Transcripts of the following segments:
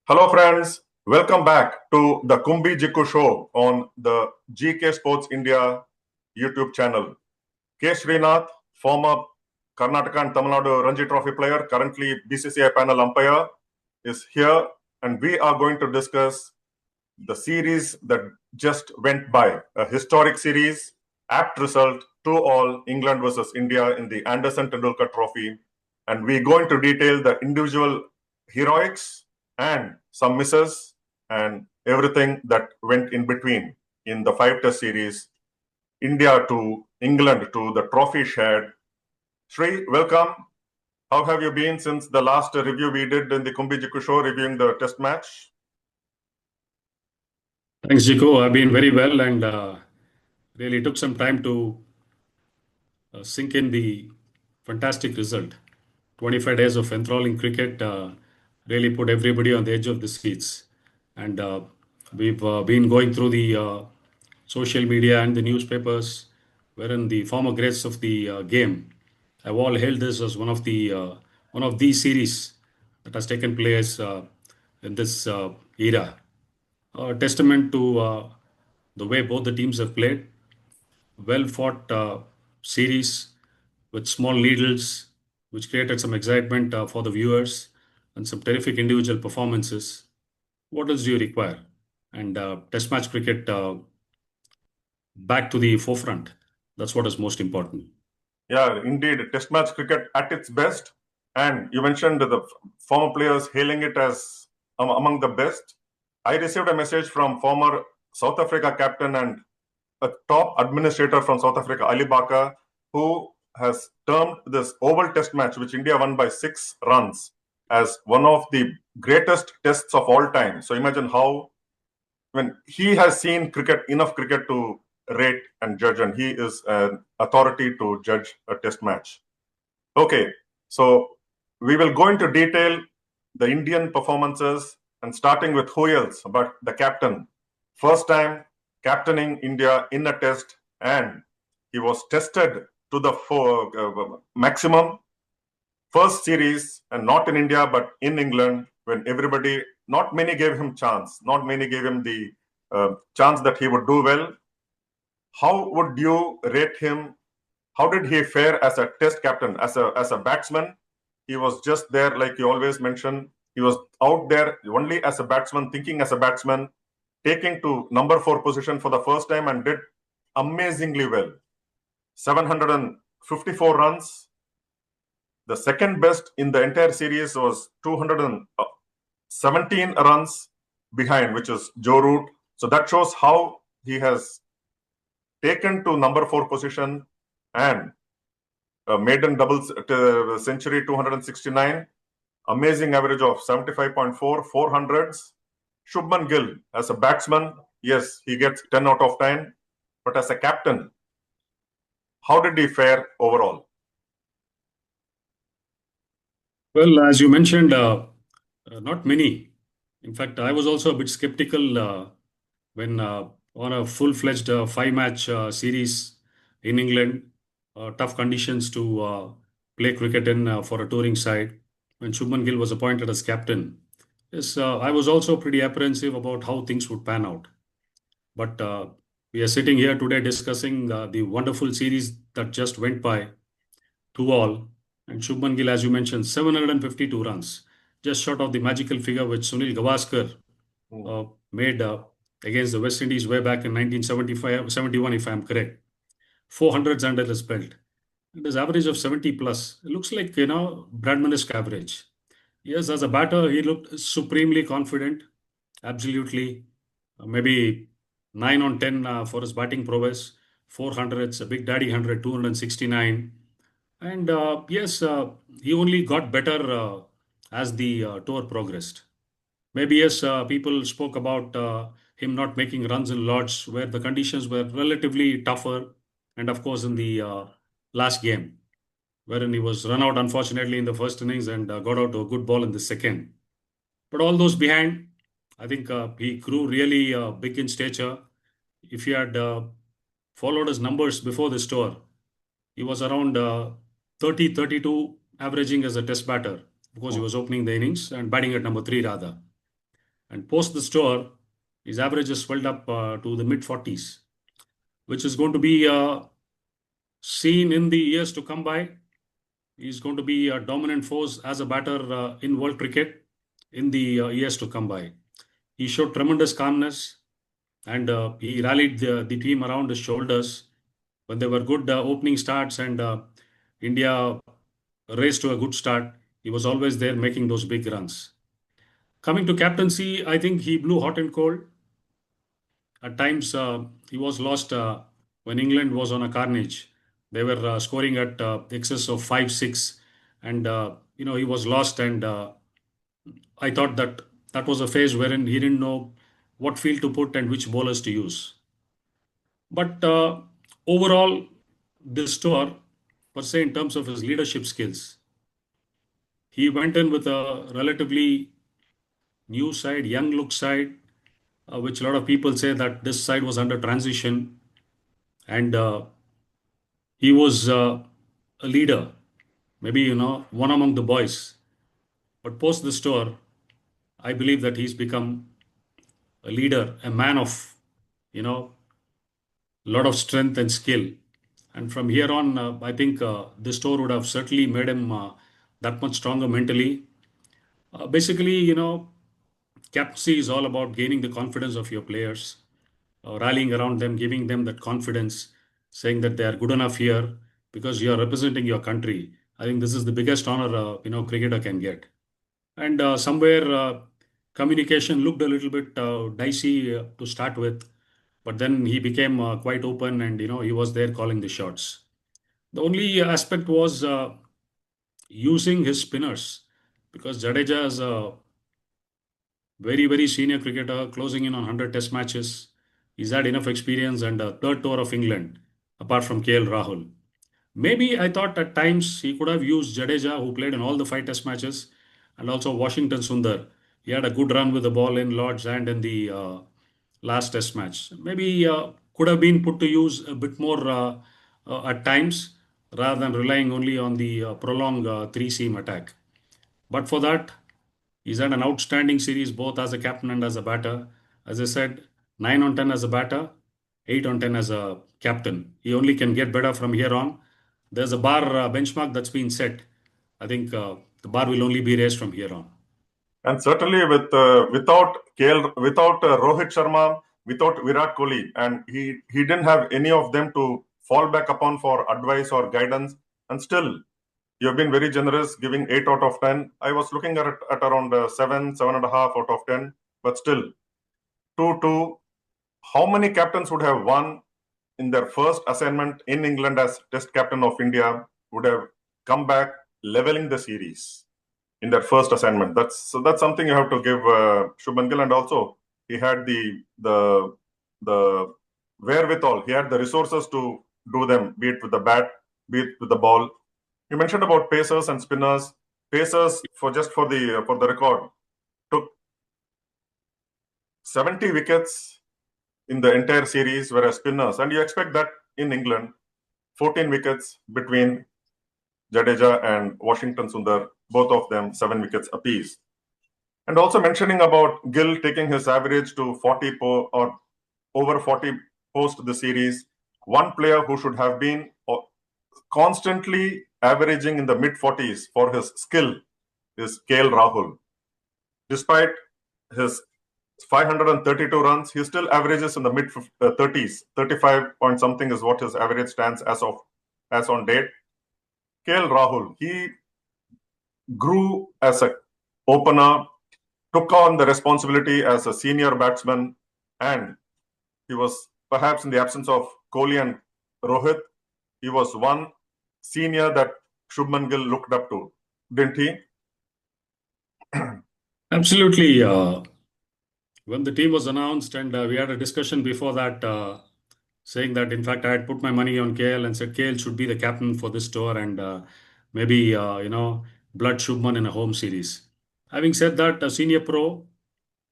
Hello, friends. Welcome back to the Kumbi-Gikku Show on the GK Sports India YouTube channel. K. Srinath, former Karnataka and Tamil Nadu Ranji Trophy player, currently BCCI panel umpire, is here, and we are going to discuss the series that just went by, a historic series, apt result, 2-2 England versus India in the Anderson-Tendulkar Trophy, and we're going to detail the individual heroics and some misses and everything that went in between in the 5-test series, India to England to the trophy shared. Sri, welcome. How have you been since the last review we did in the Kumbi-Gikku Show reviewing the test match? Thanks, Jiko. I've been very well and really took some time to sink in the fantastic result. 25 days of enthralling cricket really put everybody on the edge of the seats. And we've been going through the social media and the newspapers, wherein the former greats of the game have all hailed this as one of these series that has taken place in this era. A testament to the way both the teams have played. Well fought series with small needles, which created some excitement for the viewers and some terrific individual performances. What else do you require? And Test match cricket back to the forefront. That's what is most important. Yeah, indeed, test match cricket at its best. And you mentioned the former players hailing it as among the best. I received a message from former South Africa captain and a top administrator from South Africa, Ali Baka, who has termed this Oval Test match, which India won by 6 runs, as one of the greatest tests of all time. So imagine how, when he has seen enough cricket to rate and judge, and he is an authority to judge a test match. Okay, so we will go into detail the Indian performances, and starting with who else but the captain. First time captaining India in a test, and he was tested to the maximum. First series, and not in India but in England, when everybody, not many gave him chance, not many gave him the chance that he would do well. How would you rate him? How did he fare as a test captain, as a batsman? He was just there, like you always mention. He was out there only as a batsman, thinking as a batsman, taking to number 4 position for the first time and did amazingly well. 754 runs. The second best in the entire series was 217 runs behind, which is Joe Root. So that shows how he has taken to number 4 position and maiden double century 269, amazing average of 75.4, 400s. Shubman Gill as a batsman, yes, he gets 10 out of 10, but as a captain, how did he fare overall? Well, as you mentioned, not many. In fact, I was also a bit skeptical when on a full-fledged 5-match series in England, tough conditions to play cricket in for a touring side. When Shubman Gill was appointed as captain, yes, I was also pretty apprehensive about how things would pan out. But we are sitting here today discussing the wonderful series that just went by, 2-2. And Shubman Gill, as you mentioned, 752 runs, just short of the magical figure which Sunil Gavaskar made against the West Indies way back in 1975, 71, if I'm correct. 400s under his belt. And his average of 70 plus. It looks like, Bradmanesque average. Yes, as a batter, he looked supremely confident. Absolutely. Maybe 9 on 10 for his batting prowess. 400s, a big daddy 100, 269. And yes, he only got better as the tour progressed. Maybe yes, people spoke about him not making runs in Lords where the conditions were relatively tougher. And of course, in the last game, wherein he was run out unfortunately in the first innings and got out to a good ball in the second. But all those behind, I think he grew really big in stature. If he had followed his numbers before this tour, he was around 30, 32, averaging as a test batter. Of course, he was opening the innings and batting at number 3 rather. And post this tour, his average has swelled up to the mid 40s, which is going to be seen in the years to come by. He's going to be a dominant force as a batter in world cricket in the years to come by. He showed tremendous calmness, and he rallied the team around his shoulders when there were good opening starts and India raced to a good start. He was always there making those big runs. Coming to captaincy, I think he blew hot and cold. At times, he was lost when England was on a carnage. They were scoring at excess of 5-6, and he was lost. And I thought that that was a phase wherein he didn't know what field to put and which bowlers to use. But overall, this tour, per se, in terms of his leadership skills, he went in with a relatively new side, young look side, which a lot of people say that this side was under transition, and he was a leader, maybe one among the boys. But post this tour, I believe that he's become a leader, a man of a lot of strength and skill. And from here on, I think this tour would have certainly made him that much stronger mentally. Basically, captaincy is all about gaining the confidence of your players, rallying around them, giving them that confidence, saying that they are good enough here because you are representing your country. I think this is the biggest honor cricketer can get. And somewhere communication looked a little bit dicey to start with, but then he became quite open, and he was there calling the shots. The only aspect was using his spinners, because Jadeja is a very, very senior cricketer, closing in on 100 test matches. He's had enough experience and a third tour of England, apart from KL Rahul. Maybe I thought at times he could have used Jadeja, who played in all the five test matches, and also Washington Sundar. He had a good run with the ball in Lords and in the last test match. Maybe could have been put to use a bit more at times rather than relying only on the prolonged three seam attack. But for that, he's had an outstanding series both as a captain and as a batter. As I said, 9 on 10 as a batter, 8 on 10 as a captain. He only can get better from here on. There's a bar benchmark that's been set. I think the bar will only be raised from here on. And certainly without KL, without Rohit Sharma, without Virat Kohli, and he didn't have any of them to fall back upon for advice or guidance. And still, you have been very generous, giving 8 out of 10. I was looking at around 7.5 out of 10. But still, 2-2. How many captains would have won in their first assignment in England as Test captain of India would have come back leveling the series in their first assignment? That's something you have to give Shubman Gill, and also he had the wherewithal. He had the resources to do them, be it with the bat, be it with the ball. You mentioned about pacers and spinners. Pacers, for the record, took 70 wickets in the entire series, whereas spinners, and you expect that in England, 14 wickets between Jadeja and Washington Sundar, both of them 7 wickets apiece. And also mentioning about Gill taking his average to 40 or over 40 post the series. One player who should have been constantly averaging in the mid 40s for his skill is KL Rahul. Despite his 532 runs, he still averages in the mid 30s. 35 point something is what his average stands as on date. KL Rahul, he grew as an opener, took on the responsibility as a senior batsman, and he was, perhaps in the absence of Kohli and Rohit, he was one senior that Shubman Gill looked up to, didn't he? Absolutely. When the team was announced, and we had a discussion before that, saying that in fact I had put my money on KL and said KL should be the captain for this tour, and maybe Blood Shubman in a home series. Having said that, a senior pro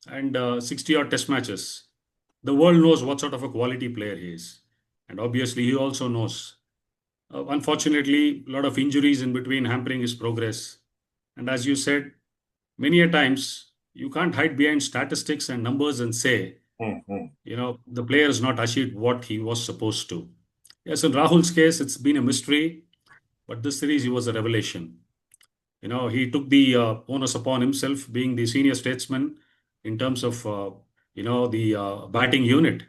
and 60 odd test matches, the world knows what sort of a quality player he is, and obviously he also knows. Unfortunately, a lot of injuries in between hampering his progress, and as you said, many a times you can't hide behind statistics and numbers and say, Mm-hmm. the player has not achieved what he was supposed to. Yes, in Rahul's case, it's been a mystery, but this series he was a revelation. He took the onus upon himself, being the senior statesman in terms of the batting unit,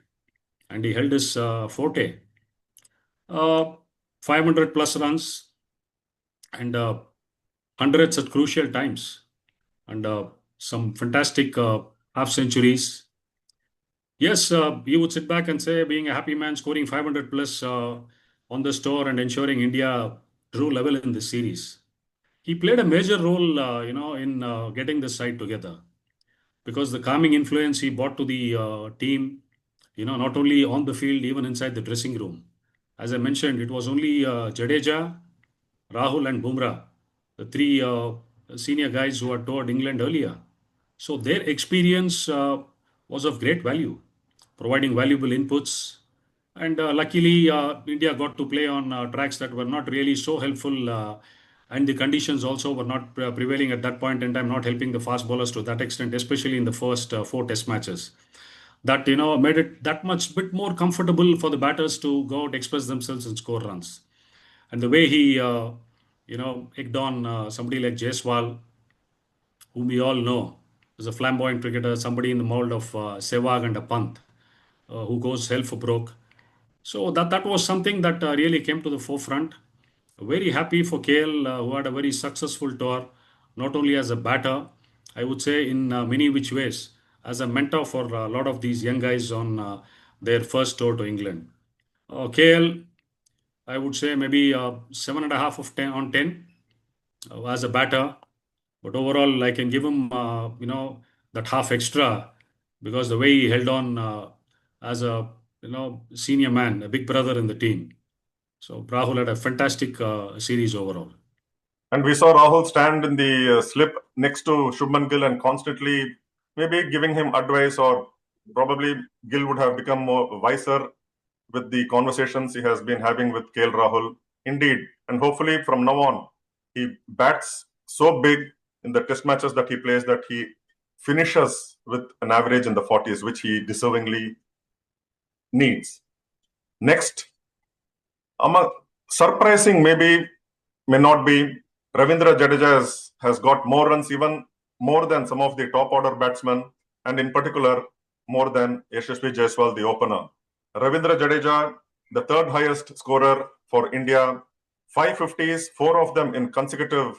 and he held his forte. Uh, 500 plus runs and hundreds at crucial times, and some fantastic half centuries. Yes, you would sit back and say, being a happy man, scoring 500 plus on the store and ensuring India drew level in this series. He played a major role, in getting this side together, because the calming influence he brought to the team, not only on the field, even inside the dressing room. As I mentioned, it was only Jadeja, Rahul, and Bumrah, the three senior guys who had toured England earlier. So their experience was of great value, providing valuable inputs. And luckily, India got to play on tracks that were not really so helpful, and the conditions also were not prevailing at that point in time, not helping the fast bowlers to that extent, especially in the first four Test matches. That made it that much bit more comfortable for the batters to go out, express themselves, and score runs. And the way he, egged on somebody like Jaiswal, whom we all know is a flamboyant cricketer, somebody in the mold of Sehwag and a Pant, who goes hell for broke. So that was something that really came to the forefront. Very happy for KL, who had a very successful tour, not only as a batter, I would say in many which ways, as a mentor for a lot of these young guys on their first tour to England. KL, I would say maybe 7.5 of 10 on 10 as a batter. But overall, I can give him, that half extra, because the way he held on as a, senior man, a big brother in the team. So Rahul had a fantastic series overall. And we saw Rahul stand in the slip next to Shubman Gill and constantly maybe giving him advice, or probably Gill would have become more wiser with the conversations he has been having with KL Rahul. Indeed, and hopefully from now on, he bats so big in the test matches that he plays that he finishes with an average in the 40s, which he deservingly needs. Next, surprising maybe, may not be, Ravindra Jadeja has got more runs, even more than some of the top order batsmen, and in particular, more than Yashasvi Jaiswal, the opener. Ravindra Jadeja, the third highest scorer for India, 550s, four of them in consecutive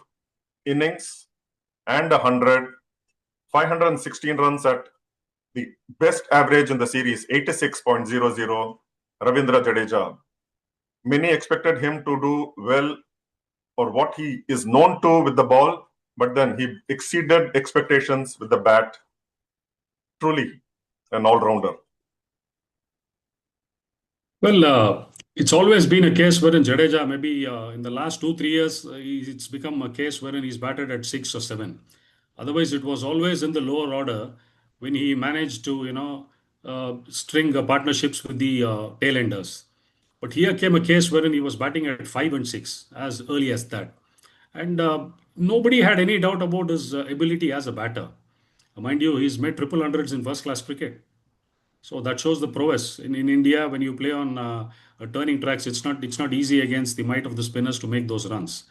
innings, and 100, 516 runs at the best average in the series, 86.00, Ravindra Jadeja. Many expected him to do well, or what he is known to with the ball, but then he exceeded expectations with the bat. Truly an all-rounder. Well, it's always been a case wherein Jadeja, maybe in the last 2, 3 years, it's become a case wherein he's batted at 6 or 7. Otherwise, it was always in the lower order when he managed to, string partnerships with the tailenders. But here came a case wherein he was batting at 5 and 6 as early as that. And nobody had any doubt about his ability as a batter. Mind you, he's made triple hundreds in first class cricket. So that shows the prowess in India. When you play on turning tracks, it's not easy against the might of the spinners to make those runs.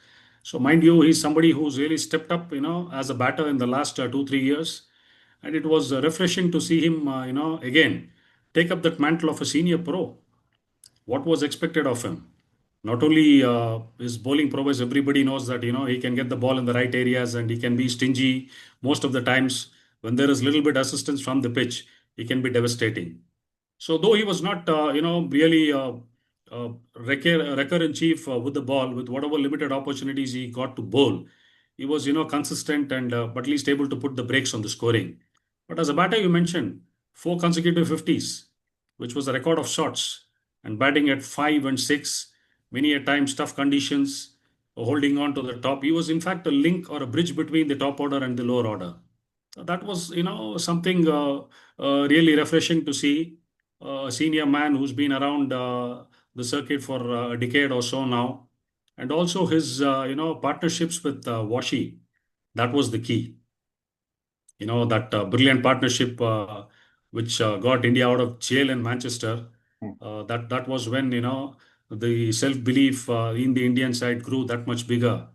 So mind you, he's somebody who's really stepped up, as a batter in the last 2, 3 years, and it was refreshing to see him, again take up that mantle of a senior pro. What was expected of him? Not only his bowling prowess, everybody knows that he can get the ball in the right areas and he can be stingy most of the times. When there is little bit assistance from the pitch, he can be devastating. So though he was not, really wrecker in chief with the ball, with whatever limited opportunities he got to bowl, he was, consistent and but at least able to put the brakes on the scoring. But as a batter, you mentioned four consecutive 50s, which was a record of shots, and batting at 5 and 6, many a times tough conditions, holding on to the top. He was in fact a link or a bridge between the top order and the lower order. That was, something really refreshing to see. A senior man who's been around the circuit for a decade or so now, and also his, partnerships with Washi. That was the key. that brilliant partnership which got India out of jail in Manchester. That was when the self-belief in the Indian side grew that much bigger.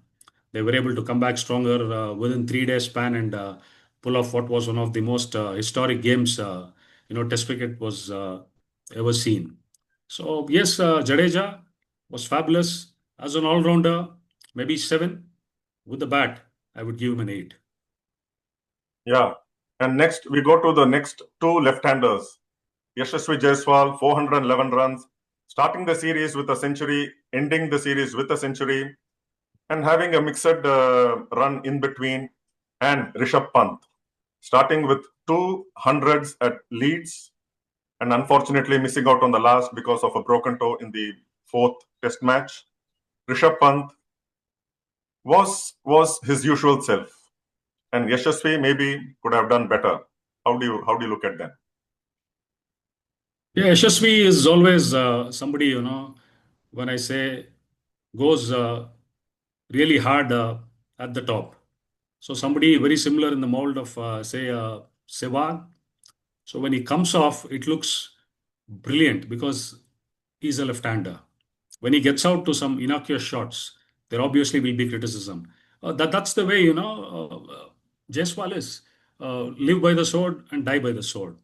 They were able to come back stronger within 3 days span and pull off what was one of the most historic games Test cricket was ever seen. So yes, Jadeja was fabulous as an all-rounder. Maybe 7 with the bat. I would give him an 8. Yeah. And next, we go to the next two left-handers. Yashasvi Jaiswal, 411 runs, starting the series with a century, ending the series with a century, and having a mixed run in between. And Rishabh Pant, starting with 200s at Leeds, and unfortunately missing out on the last because of a broken toe in the fourth test match. Rishabh Pant was his usual self, and Yashasvi maybe could have done better. How do you look at that? Yeah, Yashasvi is always somebody, when I say goes really hard at the top. So somebody very similar in the mold of, say, Sehwag. So when he comes off, it looks brilliant because he's a left-hander. When he gets out to some innocuous shots, there obviously will be criticism. That's the way, Jaiswal is. Live by the sword and die by the sword.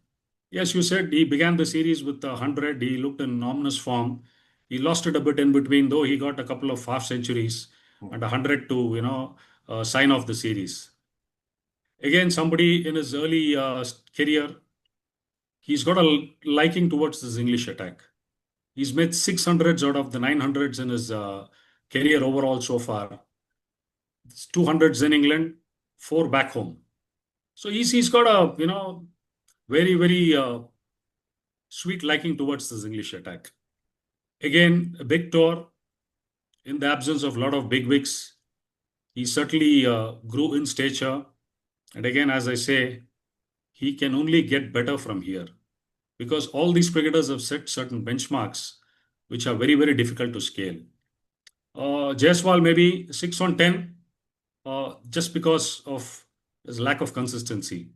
Yes, you said he began the series with 100. He looked in ominous form. He lost it a bit in between, though he got a couple of half centuries and 100 to, sign off the series. Again, somebody in his early career, he's got a liking towards this English attack. He's made 600s out of the 900s in his career overall so far. It's 200s in England, 4 back home. So he's got a, very, very sweet liking towards this English attack. Again, a big tour in the absence of a lot of big wigs. He certainly grew in stature. And again, as I say, he can only get better from here because all these cricketers have set certain benchmarks which are very, very difficult to scale. Jaiswal maybe 6 on 10 just because of his lack of consistency,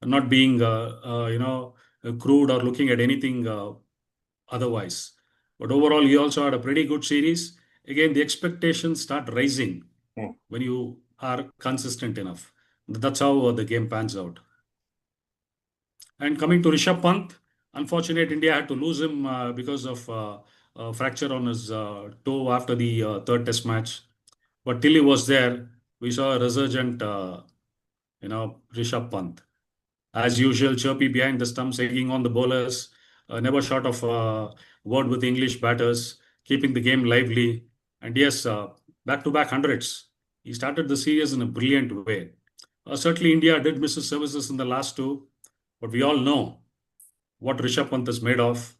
not being, crude or looking at anything otherwise. But overall, he also had a pretty good series. Again, the expectations start rising when you are consistent enough. That's how the game pans out. And coming to Rishabh Pant, unfortunate India had to lose him because of a fracture on his toe after the third test match. But till he was there, we saw a resurgent, Rishabh Pant. As usual, chirpy behind the stumps, egging on the bowlers, never short of word with English batters, keeping the game lively. And yes, back-to-back hundreds. He started the series in a brilliant way. Certainly, India did miss his services in the last two, but we all know what Rishabh Pant is made of.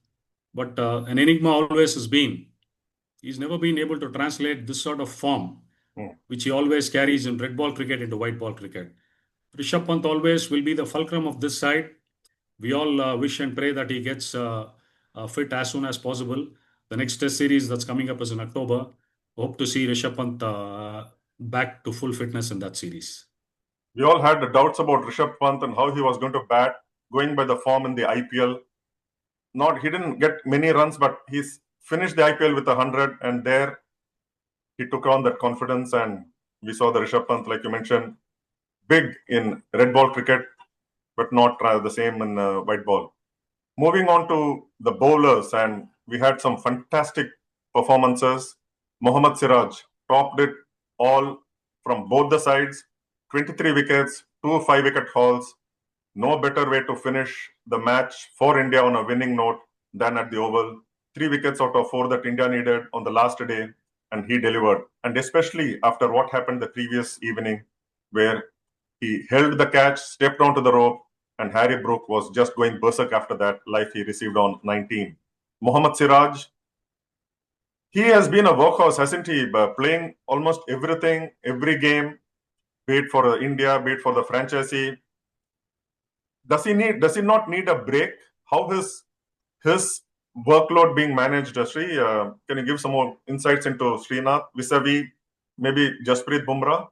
But an enigma always has been. He's never been able to translate this sort of form, which he always carries in red ball cricket into white ball cricket. Rishabh Pant always will be the fulcrum of this side. We all wish and pray that he gets fit as soon as possible. The next test series that's coming up is in October. Hope to see Rishabh Pant back to full fitness in that series. We all had the doubts about Rishabh Pant and how he was going to bat, going by the form in the IPL. He didn't get many runs, but he's finished the IPL with 100, and there he took on that confidence, and we saw the Rishabh Pant, like you mentioned, big in red ball cricket, but not the same in white ball. Moving on to the bowlers, and we had some fantastic performances. Mohammad Siraj topped it all from both the sides. 23 wickets, 2 5-wicket hauls. No better way to finish the match for India on a winning note than at the Oval. 3 wickets out of 4 that India needed on the last day, and he delivered. And especially after what happened the previous evening, where he held the catch, stepped onto the rope, and Harry Brook was just going berserk after that life he received on 19. Mohammad Siraj, he has been a workhorse, hasn't he? Playing almost everything, every game, be it for India, be it for the franchisee. Does he not need a break? How his workload being managed, Sri? Can you give some more insights into Srinath vis-a-vis maybe Jasprit Bumrah?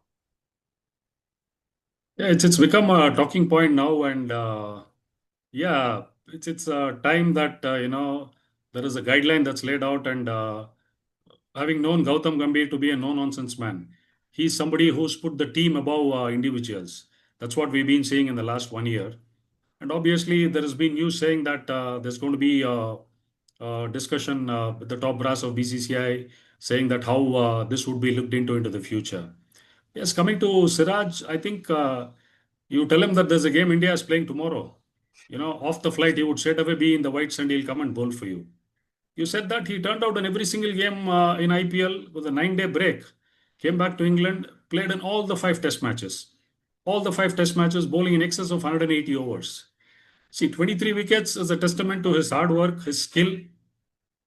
Yeah, it's become a talking point now, and yeah, it's a time that there is a guideline that's laid out, and having known Gautam Gambhir to be a no-nonsense man, he's somebody who's put the team above individuals. That's what we've been seeing in the last 1 year. And obviously, there has been news saying that there's going to be discussion with the top brass of BCCI saying that how this would be looked into the future. Yes, coming to Siraj, I think you tell him that there's a game India is playing tomorrow. Off the flight, he would straight away be in the whites and he'll come and bowl for you. You said that he turned out in every single game in IPL with a 9-day break, came back to England, played in all the five test matches. All the five test matches, bowling in excess of 180 overs. See, 23 wickets is a testament to his hard work, his skill.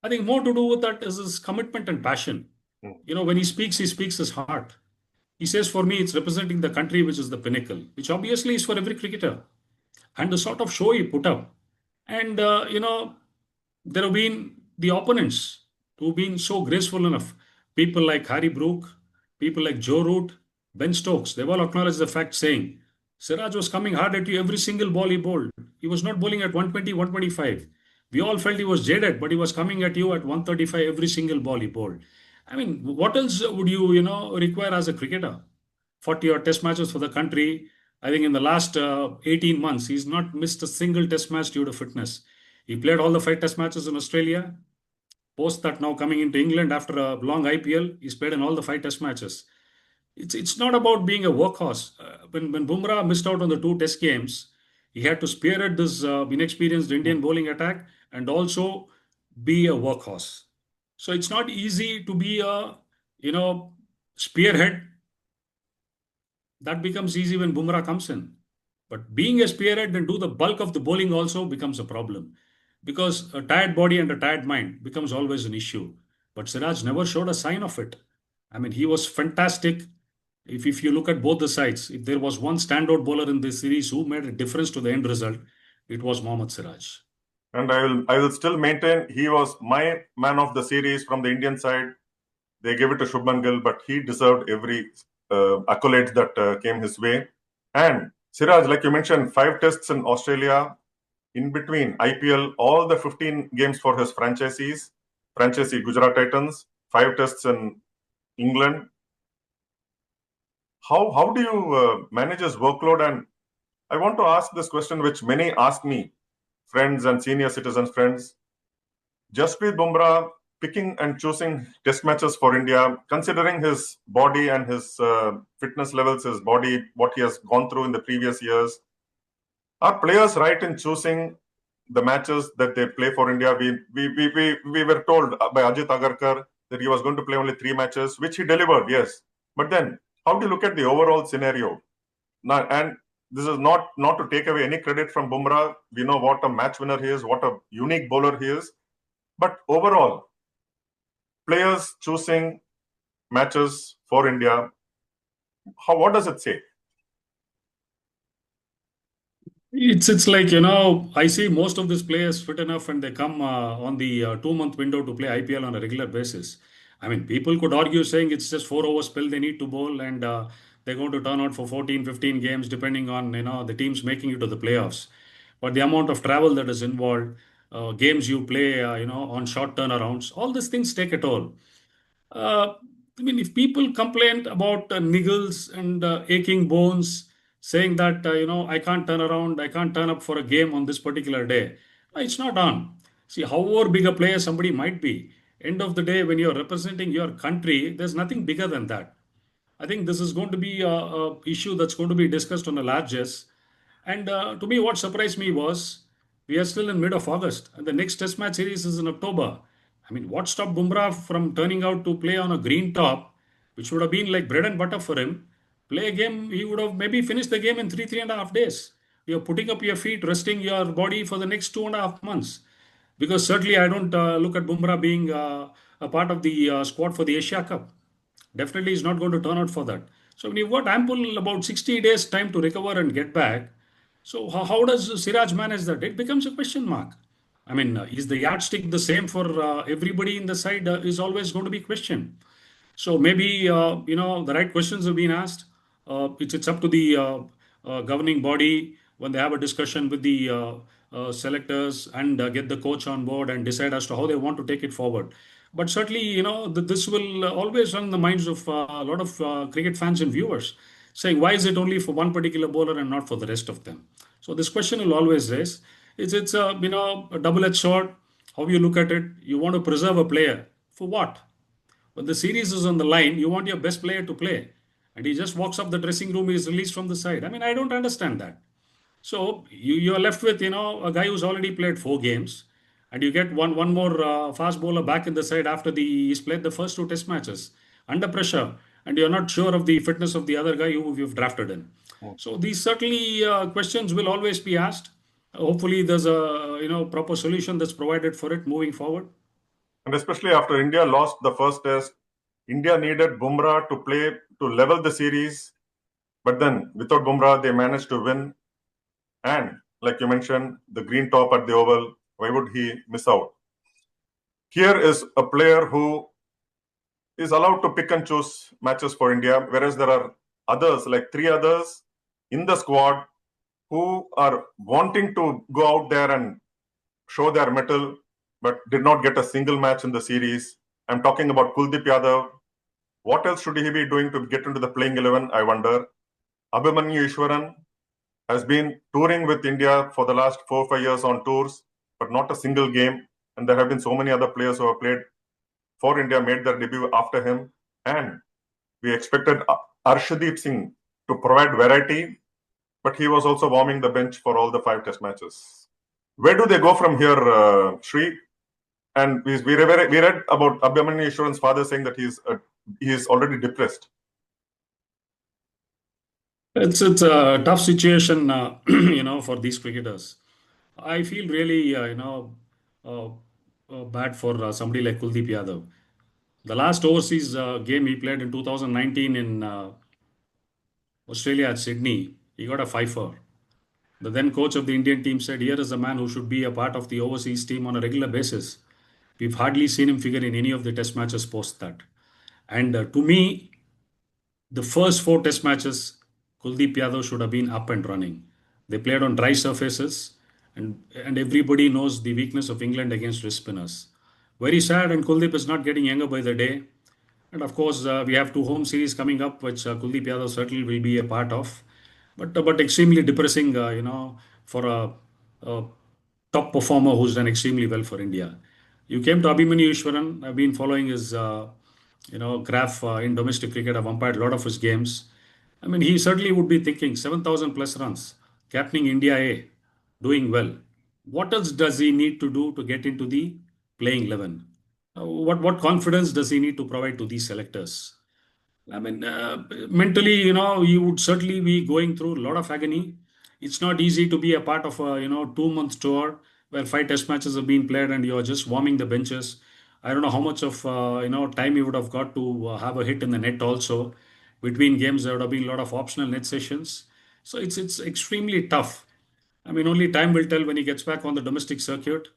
I think more to do with that is his commitment and passion. Mm. When he speaks his heart. He says, for me, it's representing the country, which is the pinnacle, which obviously is for every cricketer. And the sort of show he put up. And, there have been the opponents who've been so graceful enough. People like Harry Brook, people like Joe Root, Ben Stokes, they've all acknowledged the fact saying, Siraj was coming hard at you every single ball he bowled. He was not bowling at 120, 125. We all felt he was jaded, but he was coming at you at 135 every single ball he bowled. I mean, what else would you, require as a cricketer? 40 odd test matches for the country. I think in the last 18 months, he's not missed a single test match due to fitness. He played all the five test matches in Australia. Post that, now coming into England after a long IPL, he's played in all the five test matches. It's not about being a workhorse. When Bumrah missed out on the two test games, he had to spearhead this inexperienced Indian bowling attack and also be a workhorse. So it's not easy to be a spearhead. That becomes easy when Bumrah comes in. But being a spearhead and do the bulk of the bowling also becomes a problem because a tired body and a tired mind becomes always an issue. But Siraj never showed a sign of it. I mean, he was fantastic. If you look at both the sides, if there was one standout bowler in this series who made a difference to the end result, it was Mohammad Siraj. And I will still maintain he was my man of the series from the Indian side. They gave it to Shubman Gill, but he deserved every accolade that came his way. And Siraj, like you mentioned, 5 tests in Australia, in between IPL, all the 15 games for his franchisee Gujarat Titans, 5 tests in England. How do you manage his workload? And I want to ask this question, which many ask me, friends and senior citizens friends. Jasprit Bumrah picking and choosing test matches for India, considering his body and his fitness levels, his body, what he has gone through in the previous years. Are players right in choosing the matches that they play for India? We were told by Ajit Agarkar that he was going to play only 3 matches, which he delivered, yes. But then, how do you look at the overall scenario? Now, and this is not to take away any credit from Bumrah. We know what a match winner he is, what a unique bowler he is. But overall, players choosing matches for India, what does it say? It's like, I see most of these players fit enough and they come on the 2-month window to play IPL on a regular basis. I mean, people could argue saying it's just 4 hours spell they need to bowl and they're going to turn out for 14, 15 games depending on, the teams making it to the playoffs. But the amount of travel that is involved, games you play, on short turnarounds, all these things take a toll. Uh, I mean, if people complain about niggles and aching bones, saying that, I can't turn around, I can't turn up for a game on this particular day, it's not on. See, however big a player somebody might be, end of the day, when you're representing your country, there's nothing bigger than that. I think this is going to be a issue that's going to be discussed on a largest. And to me, what surprised me was we are still in mid of August, and the next Test match series is in October. I mean, what stopped Bumrah from turning out to play on a green top, which would have been like bread and butter for him? Play a game, he would have maybe finished the game in 3.5 days. You're putting up your feet, resting your body for the next 2.5 months. Because certainly I don't look at Bumrah being a part of the squad for the Asia Cup. Definitely is not going to turn out for that. So when you've got ample about 60 days time to recover and get back, so how does Siraj manage that? It becomes a question mark. I mean, is the yardstick the same for everybody in the side? Is always going to be questioned. So maybe the right questions have been asked. It's up to the governing body, when they have a discussion with the selectors and get the coach on board and decide as to how they want to take it forward. But certainly, this will always run in the minds of a lot of cricket fans and viewers, saying, why is it only for one particular bowler and not for the rest of them? So this question will always raise. It's a, a double-edged sword. How you look at it, you want to preserve a player. For what? When the series is on the line, you want your best player to play. And he just walks up the dressing room, he is released from the side. I mean, I don't understand that. So you are left with a guy who's already played 4 games, and you get one more fast bowler back in the side after he's played the first 2 Test matches under pressure, and you're not sure of the fitness of the other guy who you've drafted in. So these certainly questions will always be asked. Hopefully, there's a proper solution that's provided for it moving forward. And especially after India lost the first test, India needed Bumrah to play to level the series. But then without Bumrah, they managed to win. And like you mentioned, the green top at the Oval, why would he miss out? Here is a player who is allowed to pick and choose matches for India, whereas there are others, like 3 others in the squad, who are wanting to go out there and show their mettle, but did not get a single match in the series. I'm talking about Kuldeep Yadav. What else should he be doing to get into the playing 11, I wonder? Abhimanyu Ishwaran has been touring with India for the last 4 or 5 years on tours, but not a single game. And there have been so many other players who have played for India, made their debut after him. And we expected Arshdeep Singh to provide variety, but he was also warming the bench for all the 5 Test matches. Where do they go from here, Sri? And we read about Abhimanyu Ishwaran's father saying that he is already depressed. It's a tough situation, for these cricketers. I feel really, bad for somebody like Kuldeep Yadav. The last overseas game he played in 2019 in Australia at Sydney, he got a fifer. The then coach of the Indian team said, here is a man who should be a part of the overseas team on a regular basis. We've hardly seen him figure in any of the Test matches post that. And to me, the first 4 Test matches, Kuldeep Yadav should have been up and running. They played on dry surfaces, and everybody knows the weakness of England against wrist spinners. Very sad, and Kuldeep is not getting younger by the day. And of course, we have 2 home series coming up, which Kuldeep Yadav certainly will be a part of. But extremely depressing, for a top performer who's done extremely well for India. You came to Abhimanyu Ishwaran. I've been following his, graph in domestic cricket. I've umpired a lot of his games. I mean, he certainly would be thinking 7,000 plus runs, captaining India A, doing well. What else does he need to do to get into the playing 11? What confidence does he need to provide to these selectors? I mean, mentally, you would certainly be going through a lot of agony. It's not easy to be a part of a 2 month tour where 5 Test matches have been played and you're just warming the benches. I don't know how much of time you would have got to have a hit in the net also. Between games, there would have been a lot of optional net sessions. So it's extremely tough. I mean, only time will tell when he gets back on the domestic circuit,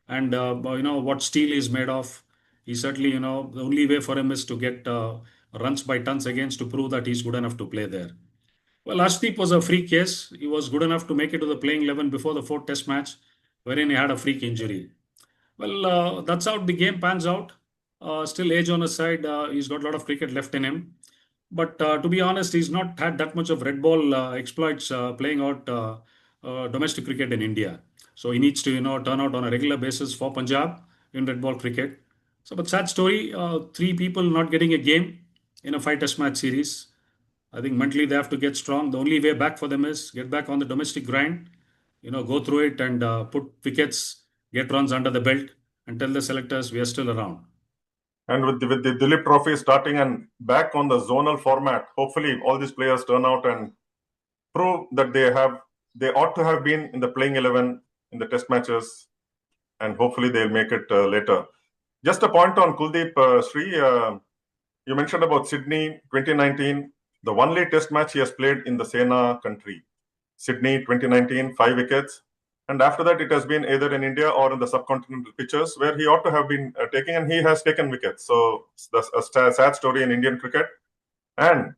and what steel is made of. He certainly, the only way for him is to get runs by tons against to prove that he's good enough to play there. Well, Ashdeep was a freak case. He was good enough to make it to the playing 11 before the 4th Test match, wherein he had a freak injury. Well, that's how the game pans out. Still age on his side. He's got a lot of cricket left in him. But to be honest, he's not had that much of red ball exploits playing out domestic cricket in India. So he needs to, turn out on a regular basis for Punjab in red ball cricket. So, but sad story, 3 people not getting a game in a 5 Test match series. I think mentally they have to get strong. The only way back for them is get back on the domestic grind, go through it and put wickets, get runs under the belt, and tell the selectors we are still around. And with the Dilip Trophy starting and back on the zonal format, hopefully all these players turn out and prove that they ought to have been in the playing 11 in the Test matches, and hopefully they'll make it later. Just a point on Kuldeep, Sri. You mentioned about Sydney 2019, the only Test match he has played in the Sena country. Sydney 2019, 5 wickets. And after that, it has been either in India or in the subcontinental pitches where he ought to have been taking, and he has taken wickets. So that's a sad story in Indian cricket. And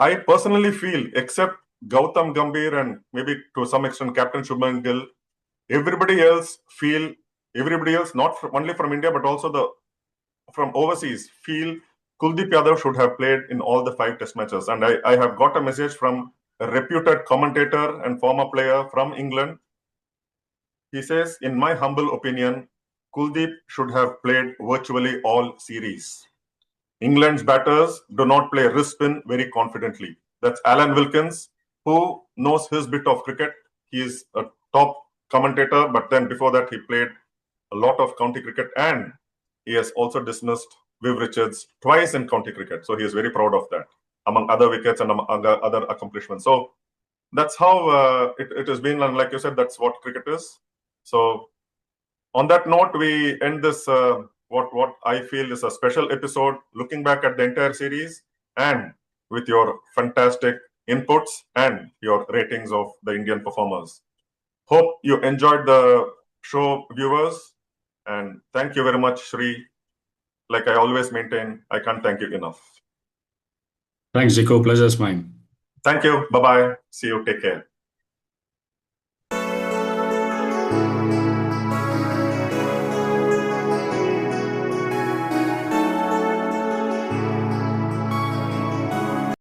I personally feel, except Gautam Gambhir and maybe to some extent Captain Shubman Gill, everybody else, not only from India but also from overseas, feel Kuldeep Yadav should have played in all the 5 test matches. And I have got a message from a reputed commentator and former player from England. He says, in my humble opinion, Kuldeep should have played virtually all series. England's batters do not play wrist spin very confidently. That's Alan Wilkins, who knows his bit of cricket. He is a top commentator, but then before that, he played a lot of county cricket, and he has also dismissed Viv Richards twice in county cricket. So he is very proud of that, among other wickets and among other accomplishments. So that's how it has been. And like you said, that's what cricket is. So on that note, we end this what I feel is a special episode, looking back at the entire series and with your fantastic inputs and your ratings of the Indian performers. Hope you enjoyed the show, viewers, and thank you very much, Sri. Like I always maintain, I can't thank you enough. Thanks, Gikku. Pleasure's mine. Thank you. Bye-bye. See you. Take care.